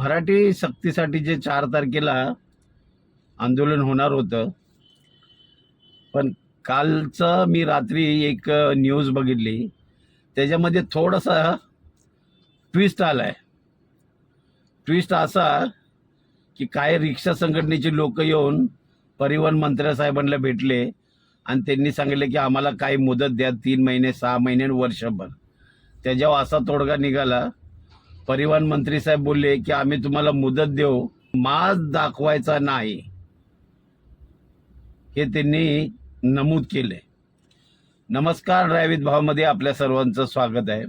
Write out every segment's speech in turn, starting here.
मराठी सक्तीसाठी जे 4 तारखेला आंदोलन होणार होतं, पण कालचं मी रात्री एक न्यूज बघितली, त्याच्यामध्ये थोडासा ट्विस्ट आलाय. ट्विस्ट असा की काही रिक्षा संघटनेचे लोक येऊन परिवहन मंत्री साहेबांना भेटले आणि त्यांनी सांगितले की आम्हाला काही मुदत द्या, 3 महिने, 6 महिने, वर्षभर. त्याच्यावर असा तोडगा निघाला. परिवहन मंत्री साहेब बोलले की आम्ही तुम्हाला मुदत देऊ, मास्क दाखवायचा नाही, हे त्यांनी नमूद केले. नमस्कार, ड्रायव्हित भावमध्ये आपल्या सर्वांचं स्वागत आहे.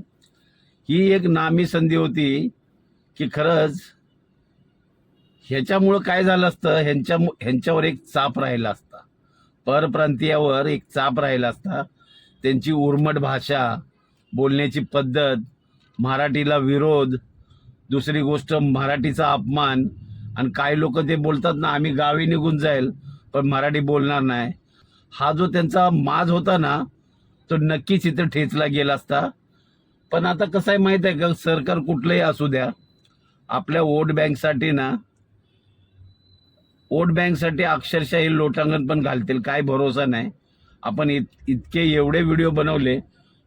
ही एक नामी संधी होती की खरंच ह्याच्यामुळं काय झालं असतं, ह्यांच्यावर एक चाप राहिला असता, परप्रांतीयावर एक चाप राहिला असता. त्यांची उर्मट भाषा, बोलण्याची पद्धत, मराठीला विरोध, दुसरी गोष्ट मराठीचा अपमान. आणि काही लोक ते बोलतात ना, आम्ही गावी निघून जाईल पण मराठी बोलणार नाही. हा जो त्यांचा माज होता ना, तो नक्कीच इथं ठेचला गेला असता. पण आता कसं आहे माहीत आहे का, सरकार कुठलंही असू द्या, आपल्या वोट बँकसाठी ना, वोट बँकसाठी अक्षरशः हे लोटांगण पण घालतील, काय भरोसा नाही. आपण इतके एवढे व्हिडिओ बनवले,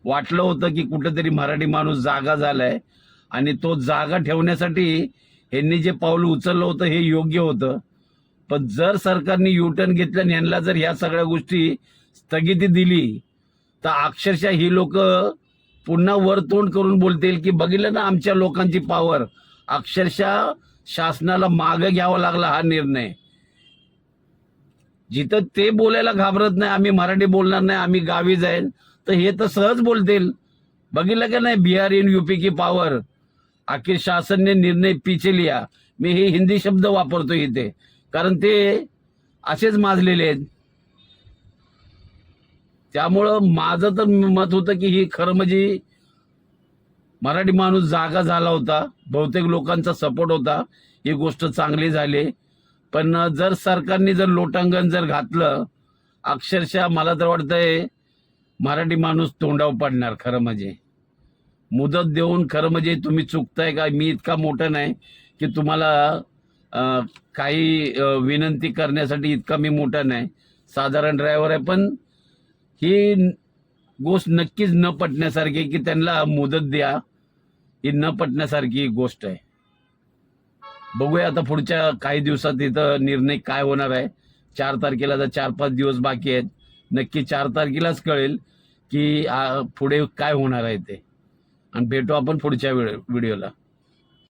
वाटलं होतं की कुठेतरी मराठी माणूस जागा झालाय आणि तो जागा ठेवण्यासाठी ह्यांनी जे पाऊल उचललं होतं हे योग्य होतं. पण जर सरकारने युटर्न घेतलं आणि यांना जर ह्या सगळ्या गोष्टी स्थगिती दिली, तर अक्षरशः ही लोक पुन्हा वरतोंड करून बोलतील की बघितलं ना आमच्या लोकांची पॉवर. अक्षरशः शासनाला मागे घ्यावा लागला हा निर्णय. जिथं ते बोलायला घाबरत नाही, आम्ही मराठी बोलणार नाही, आम्ही गावी जाईल, तर हे तर सहज बोलतील. बघितलं का नाही, बिहार इन यूपी की पॉवर. आखिर शासन ने निर्णय पीछे लिया. मी हे हिंदी शब्द वापरतो इथे, कारण ते असेच माजलेले आहेत. त्यामुळं माझं तर मत होतं की ही खरं म्हणजे मराठी माणूस जागा झाला होता, बहुतेक लोकांचा सपोर्ट होता, ही गोष्ट चांगली झाली. पण जर सरकारने जर लोटांगण जर घातलं, अक्षरशः मला तर वाटतंय मराठी माणूस तोंडावर पडणार. खरं म्हणजे मुदत देऊन खरं म्हणजे तुम्ही चुकताय का. मी इतका मोठा नाही की तुम्हाला काही विनंती करण्यासाठी इतका मी मोठा नाही, साधारण ड्रायव्हर आहे. पण ही गोष्ट नक्कीच न पटण्यासारखी, की त्यांना मुदत द्या, ही न पटण्यासारखी गोष्ट आहे. बघूया आता पुढच्या काही दिवसात इथं निर्णय काय होणार आहे. 4 तारखेला तर 4-5 दिवस बाकी आहेत. नक्की 4 तारखेलाच कळेल की पुढे काय होणार आहे ते. आणि भेटू आपण पुढच्या व्हिडिओला.